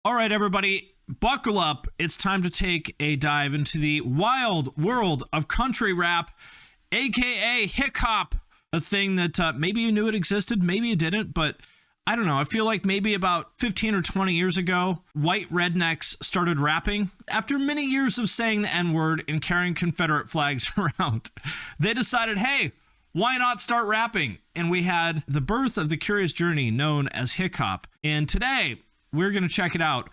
All right, everybody, buckle up. It's time to take a dive into the wild world of country rap, aka hicop, a thing that maybe you knew it existed, maybe you didn't, but I don't know. I feel like maybe about 15 or 20 years ago, white rednecks started rapping. After many years of saying the N-word and carrying Confederate flags around, they decided, hey, why not start rapping? And we had the birth of the curious journey known as hicop. And today, we're going to check it out.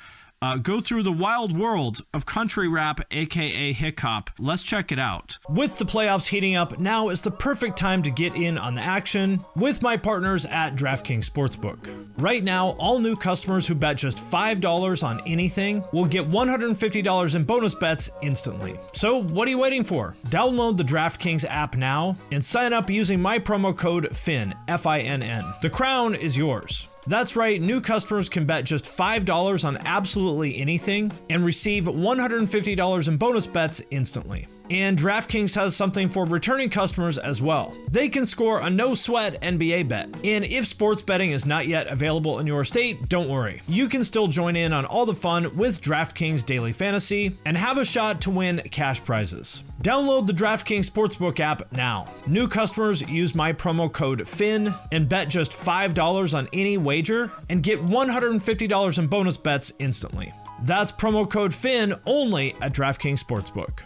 Go through the wild world of country rap, aka hicop. Let's check it out. With the playoffs heating up, now is the perfect time to get in on the action with my partners at DraftKings Sportsbook. Right now, all new customers who bet just $5 on anything will get $150 in bonus bets instantly. So what are you waiting for? Download the DraftKings app now and sign up using my promo code FINN, F-I-N-N. The crown is yours. That's right, new customers can bet just $5 on absolutely anything and receive $150 in bonus bets instantly. And DraftKings has something for returning customers as well. They can score a no-sweat NBA bet. And if sports betting is not yet available in your state, don't worry. You can still join in on all the fun with DraftKings Daily Fantasy and have a shot to win cash prizes. Download the DraftKings Sportsbook app now. New customers use my promo code FINN and bet just $5 on any wager and get $150 in bonus bets instantly. That's promo code FINN only at DraftKings Sportsbook.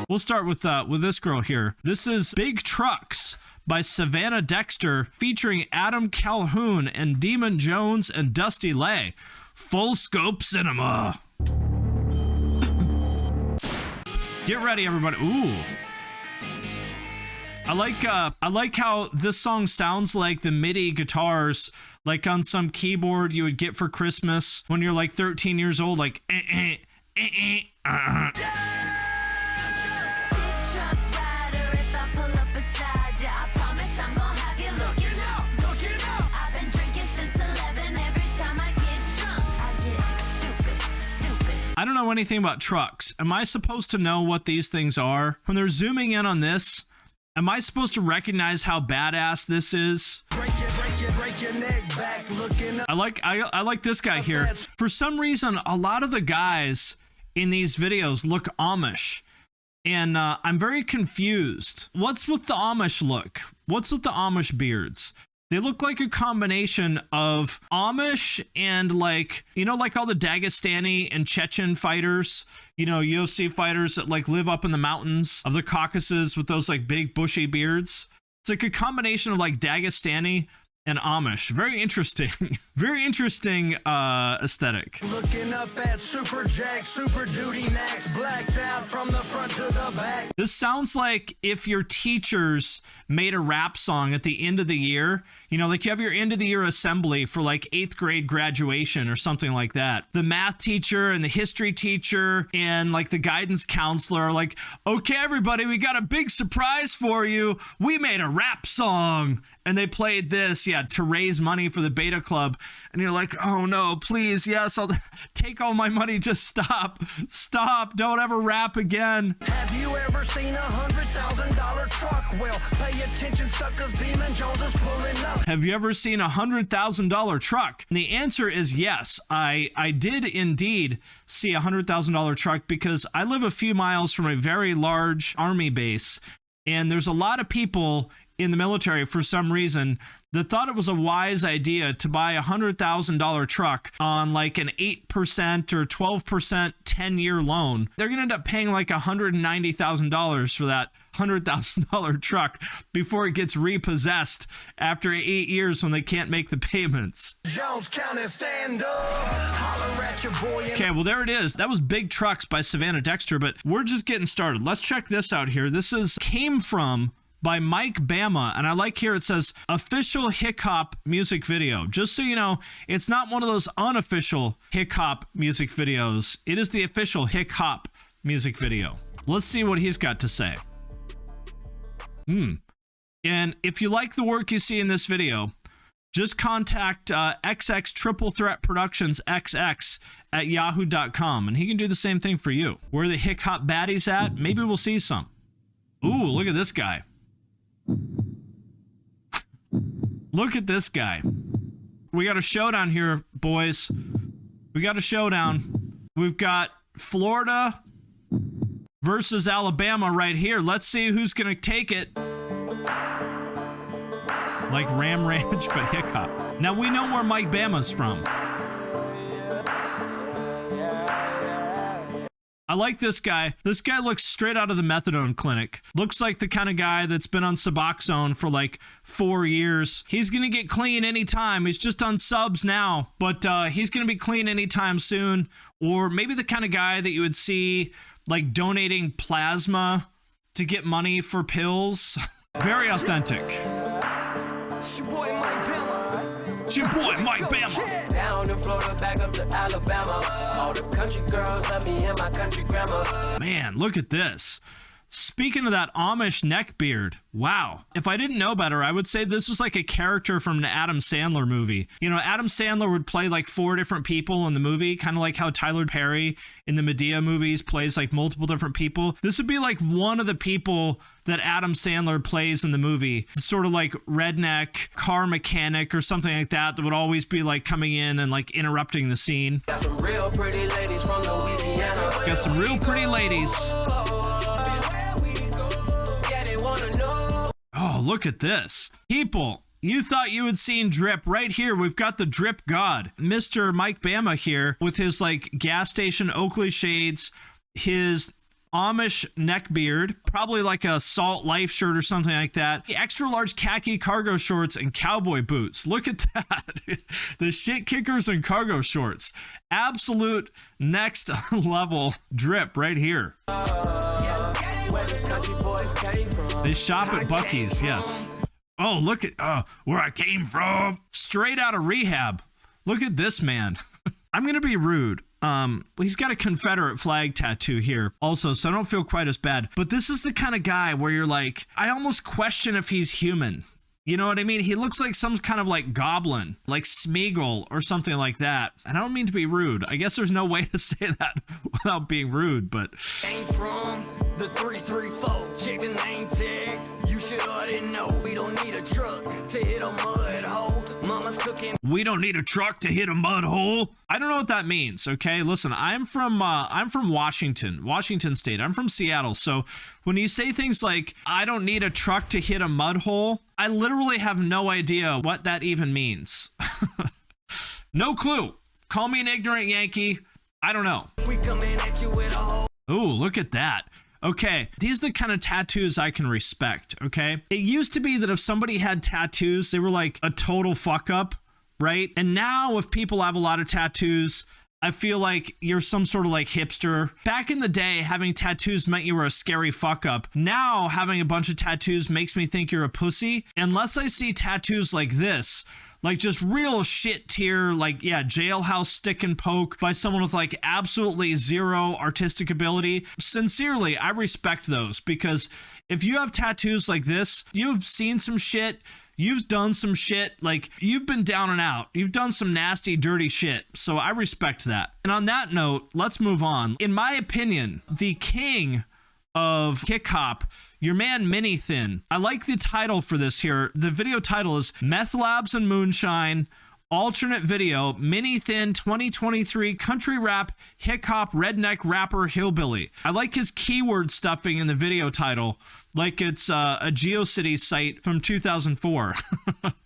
We'll start with this girl here. This is Big Trucks by Savannah Dexter featuring Adam Calhoun and Demon Jones and Dusty Lay. Full scope cinema. Get ready, everybody. Ooh. I like how this song sounds like the MIDI guitars, like on some keyboard you would get for Christmas when you're like 13 years old, like I don't know anything about trucks. Am I supposed to know what these things are? When they're zooming in on this, am I supposed to recognize how badass this is? Break your neck back, looking up. I like this guy here. For some reason, a lot of the guys in these videos look Amish. And I'm very confused. What's with the Amish look? What's with the Amish beards? They look like a combination of Amish and like, you know, like all the Dagestani and Chechen fighters, you know, UFC fighters that like live up in the mountains of the Caucasus with those like big bushy beards. It's like a combination of like Dagestani and Amish. Very interesting. Very interesting aesthetic. Looking up at Super Jack, Super Duty Max, blacked out from the front to the back. This sounds like if your teachers made a rap song at the end of the year, you know, like you have your end of the year assembly for like 8th grade graduation or something like that. The math teacher and the history teacher and like the guidance counselor are like, okay, everybody, we got a big surprise for you. We made a rap song. And they played this, to raise money for the Beta Club. And you're like, oh no, please, yes, I'll take all my money. Just stop. Stop. Don't ever rap again. Have you ever seen $100,000 truck? Well, pay attention, suckers. Demon Jones is pulling up. Have you ever seen $100,000 truck? And the answer is yes. I did indeed see $100,000 truck because I live a few miles from a very large army base. And there's a lot of people in the military for some reason that thought it was a wise idea to buy a $100,000 truck on like an 8% or 12% 10-year loan. They're gonna end up paying like $190,000 for that $100,000 truck before it gets repossessed after 8 years when they can't make the payments. Jones County, stand up. Holler at your boy. Okay, well there it is. That was Big Trucks by Savannah Dexter, but we're just getting started. Let's check this out here. This came from by Mike Bama, and I like here it says official hicop music video. Just so you know, it's not one of those unofficial hicop music videos. It is the official hicop music video. Let's see what he's got to say. And if you like the work you see in this video, just contact XX Triple Threat Productions XX at yahoo.com, and he can do the same thing for you. Where the hicop baddies at? Maybe we'll see some. Ooh, look at this guy. Look at this guy. We got a showdown here, boys. We got a showdown. We've got Florida versus Alabama right here. Let's see who's going to take it. Like Ram Ranch, but hiccup. Now, we know where Mike Bama's from. I like this guy. This guy looks straight out of the methadone clinic. Looks like the kind of guy that's been on Suboxone for like 4 years. He's going to get clean anytime. He's just on subs now, but he's going to be clean anytime soon. Or maybe the kind of guy that you would see like donating plasma to get money for pills. Very authentic. It's your boy Mike Bama. It's your boy Mike Bama. Down in Florida, back up to Alabama. All the country girls love me and my country grandma. Man, look at this. Speaking of that Amish neck beard, wow. If I didn't know better, I would say this was like a character from an Adam Sandler movie. You know, Adam Sandler would play like 4 different people in the movie, kind of like how Tyler Perry in the Medea movies plays like multiple different people. This would be like one of the people that Adam Sandler plays in the movie. Sort of like redneck, car mechanic or something like that that would always be like coming in and like interrupting the scene. Got some real pretty ladies from Louisiana. Got some real pretty ladies. Oh, look at this. People, you thought you had seen drip. Right here, we've got the drip god, Mr. Mike Bama here with his like gas station Oakley shades, his Amish neck beard, probably like a Salt Life shirt or something like that. Extra large khaki cargo shorts and cowboy boots. Look at that. The shit kickers and cargo shorts. Absolute next level drip right here. They shop at Buc-ee's, yes. Oh, look at where I came from. Straight out of rehab. Look at this man. I'm going to be rude. He's got a Confederate flag tattoo here also, so I don't feel quite as bad. But this is the kind of guy where you're like, I almost question if he's human. You know what I mean? He looks like some kind of like goblin, like Smeagol or something like that. And I don't mean to be rude. I guess there's no way to say that without being rude, but... Came from the 334, check the name tag. You should already know we don't need a truck to hit a mud hole. Mama's cooking. We don't need a truck to hit a mud hole. I don't know what that means, okay? Listen, I'm from Washington State. I'm from Seattle. So when you say things like, I don't need a truck to hit a mud hole, I literally have no idea what that even means. No clue. Call me an ignorant Yankee. I don't know. We coming at you with a hole. Ooh, look at that. Okay, these are the kind of tattoos I can respect, okay? It used to be that if somebody had tattoos, they were like a total fuck up, right? And now if people have a lot of tattoos, I feel like you're some sort of like hipster. Back in the day, having tattoos meant you were a scary fuck up. Now, having a bunch of tattoos makes me think you're a pussy. Unless I see tattoos like this, like just real shit tier, like, yeah, jailhouse stick and poke by someone with like absolutely zero artistic ability. Sincerely, I respect those, because if you have tattoos like this, you've seen some shit. You've done some shit, like you've been down and out. You've done some nasty, dirty shit. So I respect that. And on that note, let's move on. In my opinion, the king of hicop, your man Mini Thin. I like the title for this here. The video title is Meth Labs and Moonshine, alternate video, Mini Thin 2023 country rap, hicop, redneck rapper, hillbilly. I like his keyword stuffing in the video title, like it's a GeoCities site from 2004.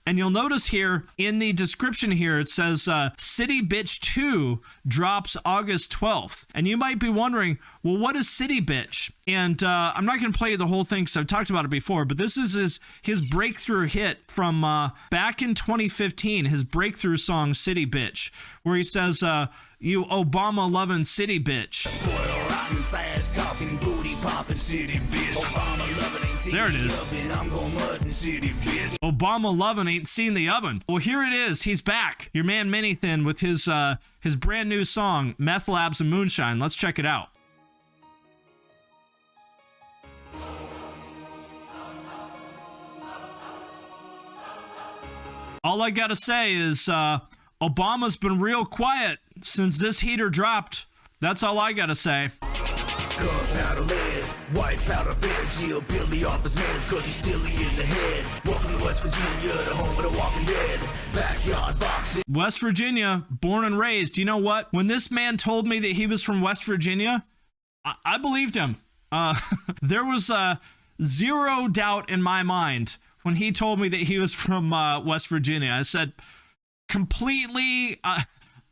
And you'll notice here in the description here, it says City Bitch 2 drops August 12th. And you might be wondering, well, what is City Bitch? And I'm not going to play you the whole thing because I've talked about it before, but this is his breakthrough hit from back in 2015, his breakthrough song, City Bitch, where he says, you Obama loving city bitch. There it is. Obama loving ain't seen the oven. Well, here it is. He's back. Your man Mini Thin with his brand new song, Meth Labs and Moonshine. Let's check it out. All I gotta say is Obama's been real quiet since this heater dropped. That's all I gotta say. Gunpowder lead, white powder fed, Jill Billy off his mans cause he's silly in the head. Welcome to West Virginia, the home of the walking dead. Backyard boxing. West Virginia, born and raised. You know what? When this man told me that he was from West Virginia, I believed him. There was zero doubt in my mind when he told me that he was from West Virginia. I said, completely,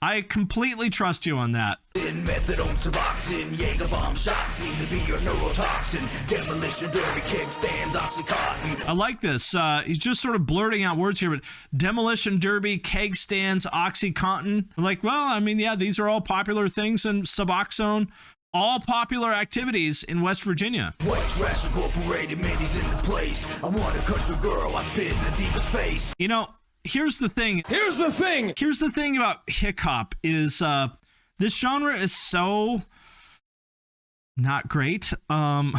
I completely trust you on that. Methadone, Suboxone, Jaeger bomb shots seem to be your neurotoxin. Demolition derby, keg stands, Oxycontin. I like this. He's just sort of blurting out words here, but demolition derby, keg stands, Oxycontin. Like, well, I mean, yeah, these are all popular things, and Suboxone, all popular activities in West Virginia. White trash incorporated, man, he's in the place. I want a country girl, I spit in the deepest face. You know, here's the thing. Here's the thing about hicop is this genre is so not great. So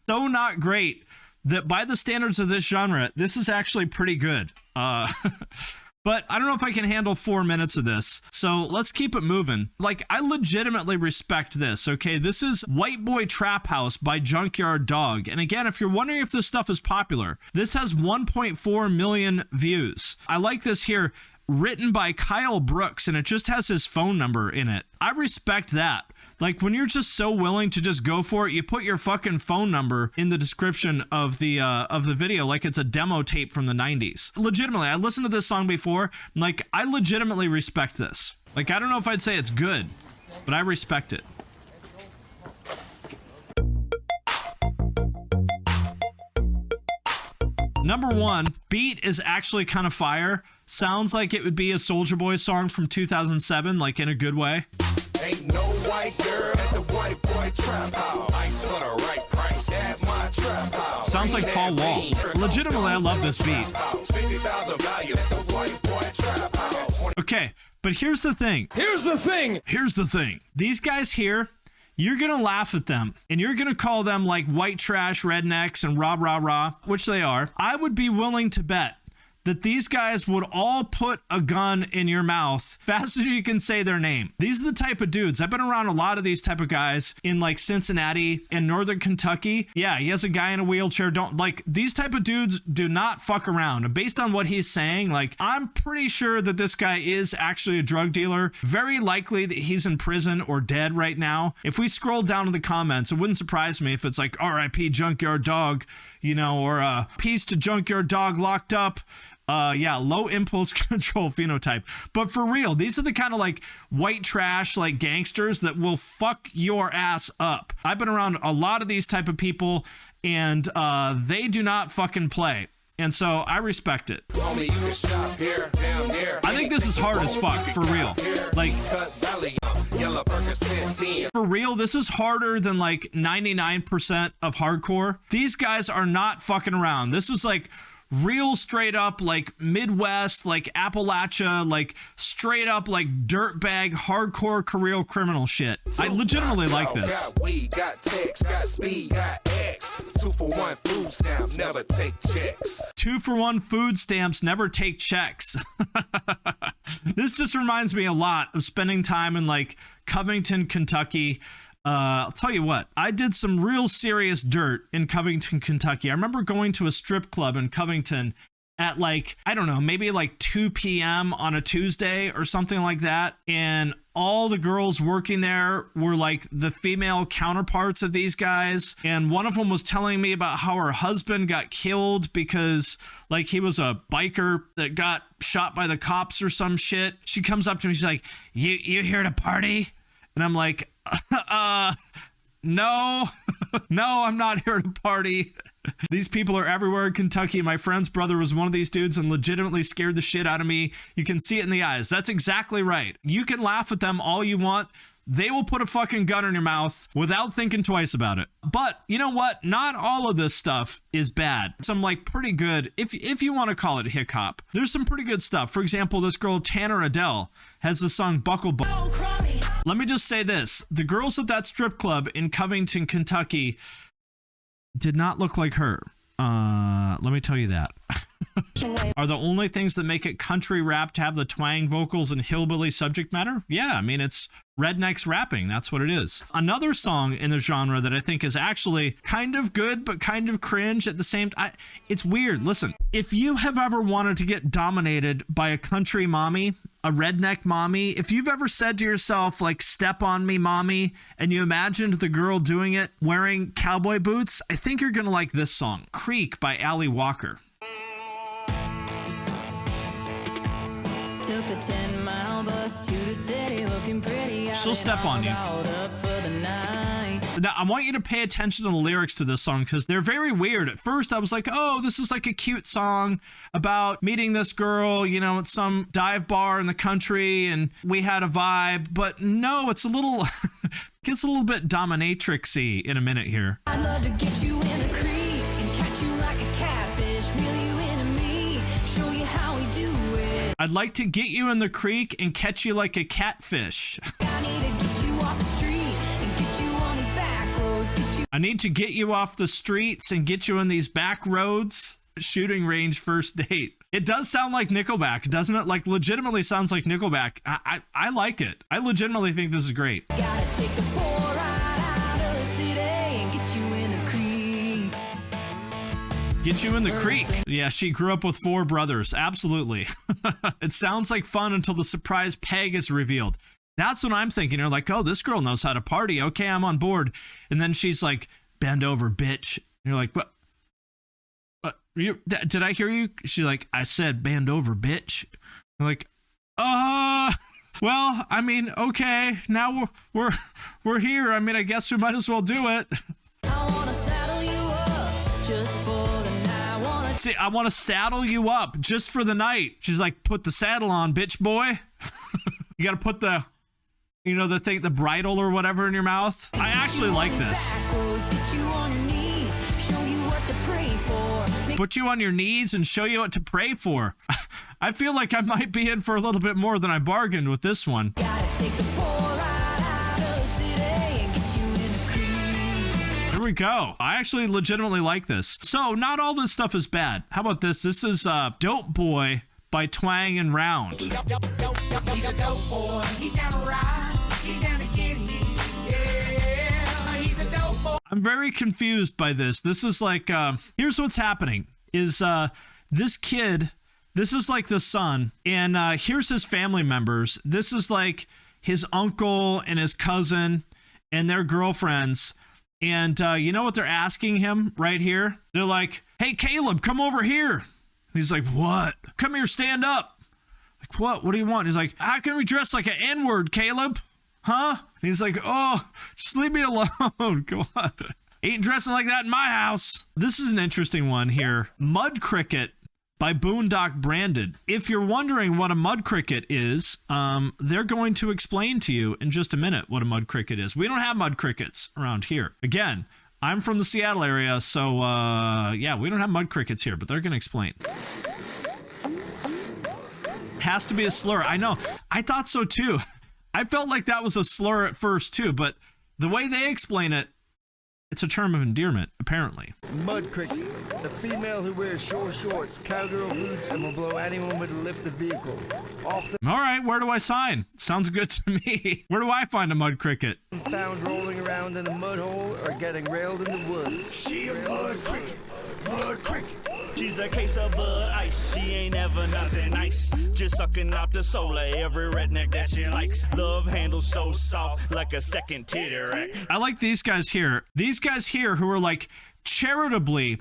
not great that by the standards of this genre, this is actually pretty good. But I don't know if I can handle 4 minutes of this. So let's keep it moving. Like, I legitimately respect this, okay? This is White Boy Trap House by Junkyard Dog. And again, if you're wondering if this stuff is popular, this has 1.4 million views. I like this here, written by Kyle Brooks, and it just has his phone number in it. I respect that. Like, when you're just so willing to just go for it, you put your fucking phone number in the description of the video like it's a demo tape from the 90s. Legitimately, I listened to this song before. Like, I legitimately respect this. Like, I don't know if I'd say it's good, but I respect it. Number one, beat is actually kind of fire. Sounds like it would be a Soulja Boy song from 2007, like in a good way. Ain't no white girl at the White Boy Trap House. Ice for the right price at my trap house. Sounds like Paul Wall. Legitimately, I love this beat. 50,000 value at the White Boy Trap House. Okay, but here's the thing. Here's the thing. These guys here, you're gonna laugh at them, and you're gonna call them like white trash rednecks and rah rah rah, which they are. I would be willing to bet that these guys would all put a gun in your mouth faster than you can say their name. These are the type of dudes. I've been around a lot of these type of guys in like Cincinnati and Northern Kentucky. Yeah, he has a guy in a wheelchair. Don't like these type of dudes do not fuck around. And based on what he's saying, like I'm pretty sure that this guy is actually a drug dealer. Very likely that he's in prison or dead right now. If we scroll down to the comments, it wouldn't surprise me if it's like RIP Junkyard Dog, you know, or peace to Junkyard Dog locked up. Yeah, low impulse control phenotype. But for real, these are the kind of like white trash like gangsters that will fuck your ass up. I've been around a lot of these type of people, and they do not fucking play. And so I respect it. I think this is hard as fuck, for real. Like, for real, this is harder than like 99% of hardcore. These guys are not fucking around. This is like real straight up like Midwest, like Appalachia, like straight up like dirtbag hardcore career criminal shit. I legitimately like this. Got weed, got text, got speed, got X. 2-for-1 food stamps, never take checks. 2-for-1 food stamps, never take checks. This just reminds me a lot of spending time in like Covington, Kentucky. I'll tell you what, I did some real serious dirt in Covington, Kentucky. I remember going to a strip club in Covington at like, I don't know, maybe like 2 p.m. on a Tuesday or something like that. And all the girls working there were like the female counterparts of these guys. And one of them was telling me about how her husband got killed because like he was a biker that got shot by the cops or some shit. She comes up to me, she's like, you here to party? And I'm like, no, I'm not here to party. These people are everywhere in Kentucky. My friend's brother was one of these dudes and legitimately scared the shit out of me. You can see it in the eyes. That's exactly right. You can laugh at them all you want. They will put a fucking gun in your mouth without thinking twice about it. But you know what? Not all of this stuff is bad. Some like pretty good, if you want to call it hip hop, there's some pretty good stuff. For example, this girl Tanner Adele has the song Buckle Buckle. Let me just say this. The girls at that strip club in Covington, Kentucky did not look like her. Let me tell you that. are the only things that make it country rap to have the twang vocals and hillbilly subject matter. Yeah, I mean, it's rednecks rapping. That's what it is. Another song in the genre that I think is actually kind of good, but kind of cringe at the same time. It's weird. Listen, if you have ever wanted to get dominated by a country mommy, a redneck mommy, if you've ever said to yourself, like, step on me, mommy, and you imagined the girl doing it wearing cowboy boots, I think you're going to like this song, Creek by Allie Walker. Took a 10-mile bus to the city looking pretty. She'll step on you. Now, I want you to pay attention to the lyrics to this song because they're very weird. At first, I was like, oh, this is like a cute song about meeting this girl, you know, at some dive bar in the country, and we had a vibe. But no, it's a little, gets a little bit dominatrix-y in a minute here. I'd love to get you in a creek and catch you like a catfish, reel you into me, show you how we do it. I'd like to get you in the creek and catch you like a catfish. I need to get you off the street and get you on these back roads. I need to get you off the streets and get you in these back roads. Shooting range first date. It does sound like Nickelback, doesn't it? Like, legitimately sounds like Nickelback. I like it. I legitimately think this is great. Gotta take the bull right out of the city and get you in the creek. Get you in the creek. Yeah, she grew up with 4 brothers. Absolutely. It sounds like fun until the surprise peg is revealed. That's what I'm thinking. You're like, oh, this girl knows how to party. Okay, I'm on board. And then she's like, bend over, bitch. And you're like, what? Did I hear you? She's like, I said, bend over, bitch. I'm like, well, I mean, okay, now we're here. I mean, I guess we might as well do it. I wanna saddle you up just for the night. See, I want to saddle you up just for the night. She's like, put the saddle on, bitch boy. You got to put the, you know, the thing, the bridle or whatever in your mouth. I actually like this. Get you on your knees, show you what to pray for. Put you on your knees and show you what to pray for. I feel like I might be in for a little bit more than I bargained with this one. Gotta take the bull right out of the city and get you in the creek. Here we go. I actually legitimately like this. So not all this stuff is bad. How about this? This is Dope Boy by Twang and Round. He's a dope boy. He's down to ride. He's down to get it. Yeah, he's a dope boy. I'm very confused by this. This is like, here's what's happening is this kid, this is like the son, and here's his family members. This is like his uncle and his cousin and their girlfriends. And you know what they're asking him right here? They're like, hey, Caleb, come over here. He's like, what? Come here, stand up. Like, what? What do you want? He's like, how can we dress like an N-word, Caleb? Huh? And he's like, oh, just leave me alone. Come on. Ain't dressing like that in my house. This is an interesting one here. Mud Cricket by Boondock Branded. If you're wondering what a mud cricket is, they're going to explain to you in just a minute what a mud cricket is. We don't have mud crickets around here. Again, I'm from the Seattle area, so yeah, we don't have mud crickets here, but they're going to explain. Has to be a slur. I know. I thought so too. I felt like that was a slur at first too, but the way they explain it, it's a term of endearment, apparently. Mud cricket, the female who wears short shorts, cowgirl boots, and will blow anyone with a lifted vehicle. Often All right, where do I sign? Sounds good to me. Where do I find a mud cricket? found rolling around in a mud hole or getting railed in the woods. She a mud cricket, mud cricket. She's a case of Bud Ice. She ain't ever nothing nice. Just sucking out the soul of every redneck that she likes. Love handles so soft like a second titty rack. I like these guys here. These guys here who are like charitably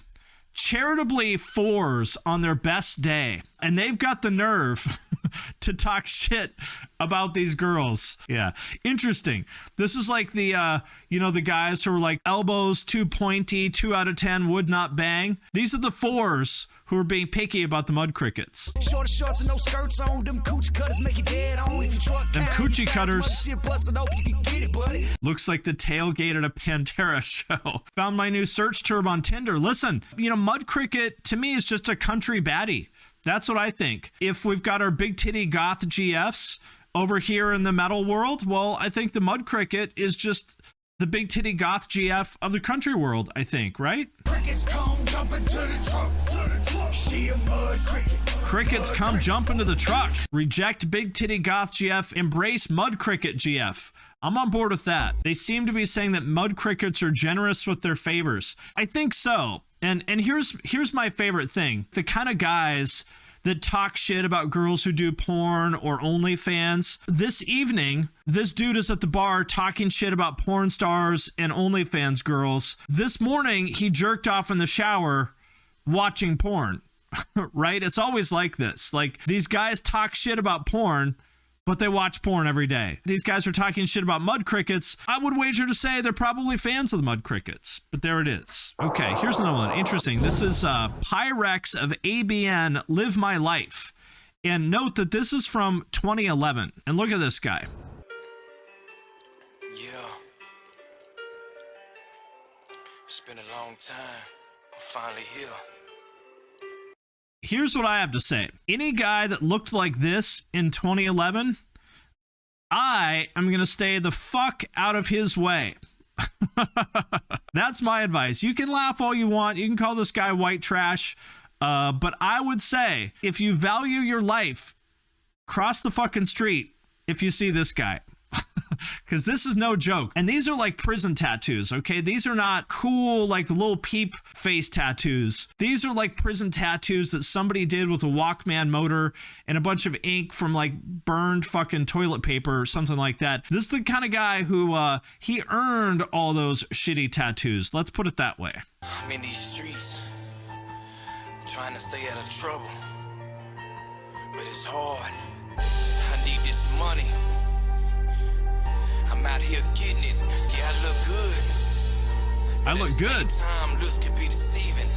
4s on their best day. And they've got the nerve to talk shit about these girls. Yeah. Interesting. This is like the, you know, the guys who are like elbows too pointy, 2 out of 10 would not bang. These are the 4s who are being picky about the mud crickets. Short shorts and no skirts on. Them coochie cutters make you dead on. If you truck Them down, coochie you cutters. shit busted open, you can get it, buddy. Looks like the tailgate at a Pantera show. Found my new search term on Tinder. Listen, you know, mud cricket to me is just a country baddie. That's what I think. If we've got our big titty goth GFs over here in the metal world, well, I think the mud cricket is just the big titty goth GF of the country world, I think, right? Crickets come jumping to the truck. She a mud cricket. Crickets come jump into the truck. Reject big titty goth GF. Embrace mud cricket GF. I'm on board with that. They seem to be saying that mud crickets are generous with their favors. I think so. And here's my favorite thing. The kind of guys that talk shit about girls who do porn or OnlyFans. This evening, this dude is at the bar talking shit about porn stars and OnlyFans girls. This morning, he jerked off in the shower watching porn. Right? It's always like this. Like, these guys talk shit about porn, but they watch porn every day. These guys are talking shit about mud crickets. I would wager to say they're probably fans of the mud crickets, but there it is. Okay, here's another one. Interesting. This is Pyrex of ABN Live My Life. And note that this is from 2011. And look at this guy. Yeah. It's been a long time. I'm finally here. Here's what I have to say. Any guy that looked like this in 2011, I am going to stay the fuck out of his way. That's my advice. You can laugh all you want. You can call this guy white trash. But I would say, if you value your life, cross the fucking street if you see this guy. Because this is no joke. And these are like prison tattoos, okay? These are not cool, like little peep face tattoos. These are like prison tattoos that somebody did with a Walkman motor and a bunch of ink from like burned fucking toilet paper or something like that. This is the kind of guy who, he earned all those shitty tattoos. Let's put it that way. I'm in these streets, trying to stay out of trouble. But it's hard. I need this money. I'm out here getting it. Yeah, I look good. I look good. Time, looks can be deceiving.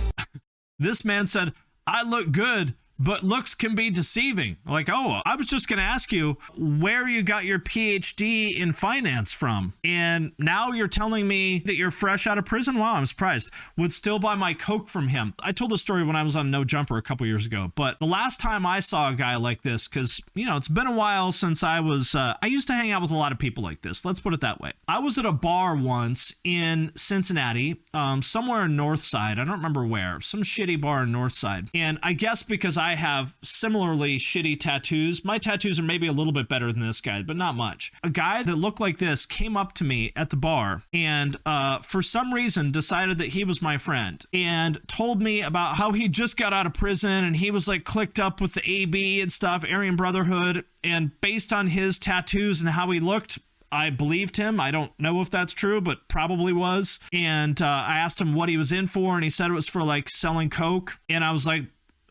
This man said, I look good, but looks can be deceiving. Like, oh, I was just going to ask you where you got your PhD in finance from. And now you're telling me that you're fresh out of prison? Wow, I'm surprised. Would still buy my Coke from him. I told the story when I was on No Jumper a couple years ago. But the last time I saw a guy like this, because, you know, it's been a while since I was, I used to hang out with a lot of people like this. Let's put it that way. I was at a bar once in Cincinnati, somewhere in Northside. I don't remember where. Some shitty bar in Northside. And I guess because I have similarly shitty tattoos. My tattoos are maybe a little bit better than this guy, but not much. A guy that looked like this came up to me at the bar and for some reason decided that he was my friend and told me about how he just got out of prison and he was like clicked up with the AB and stuff, Aryan Brotherhood. And based on his tattoos and how he looked, I believed him. I don't know if that's true, but probably was. And I asked him what he was in for, and he said it was for like selling Coke. And I was like,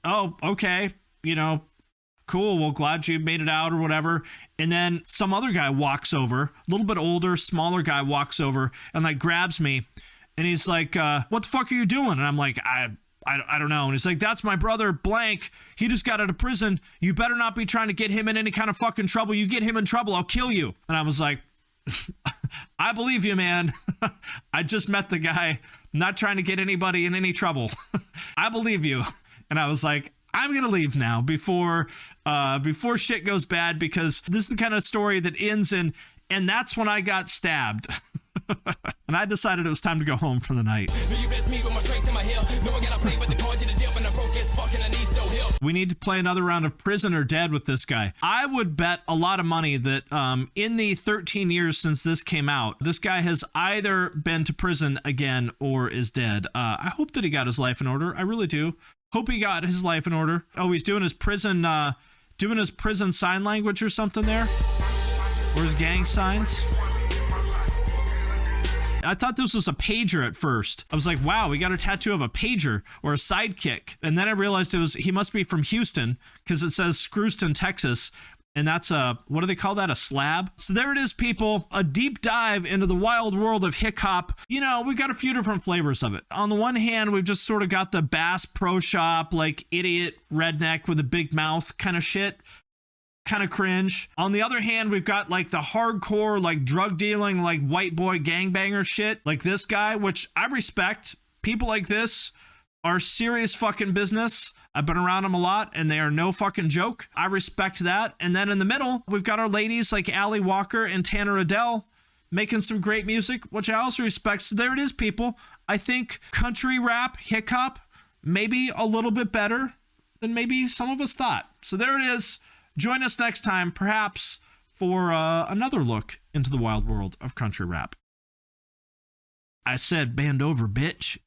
oh, okay, you know, cool. Well, glad you made it out or whatever. And then some other guy walks over, a little bit older, smaller guy walks over and like grabs me. And he's like, what the fuck are you doing? And I'm like, I don't know. And he's like, that's my brother blank. He just got out of prison. You better not be trying to get him in any kind of fucking trouble. You get him in trouble, I'll kill you. And I was like, I believe you, man. I just met the guy, not trying to get anybody in any trouble. I believe you. And I was like, I'm going to leave now before shit goes bad, because this is the kind of story that ends in, and that's when I got stabbed. And I decided it was time to go home for the night. We need to play another round of Prison or Dead with this guy. I would bet a lot of money that in the 13 years since this came out, this guy has either been to prison again or is dead. I hope that he got his life in order. I really do. Hope he got his life in order. Oh, he's doing his prison sign language or something there, or his gang signs. I thought this was a pager at first. I was like, wow, we got a tattoo of a pager or a sidekick. And then I realized he must be from Houston, because it says Screwston, Texas. And that's what do they call that? A slab? So there it is, people. A deep dive into the wild world of hicop. You know, we've got a few different flavors of it. On the one hand, we've just sort of got the Bass Pro Shop, like idiot redneck with a big mouth kind of shit. Kind of cringe. On the other hand, we've got like the hardcore, like drug dealing, like white boy gangbanger shit, like this guy, which I respect. People like this are serious fucking business. I've been around them a lot and they are no fucking joke. I respect that. And then in the middle, we've got our ladies like Allie Walker and Tanner Adele making some great music, which I also respect. So there it is, people. I think country rap, hicop, maybe a little bit better than maybe some of us thought. So there it is. Join us next time, perhaps for another look into the wild world of country rap. I said band over, bitch.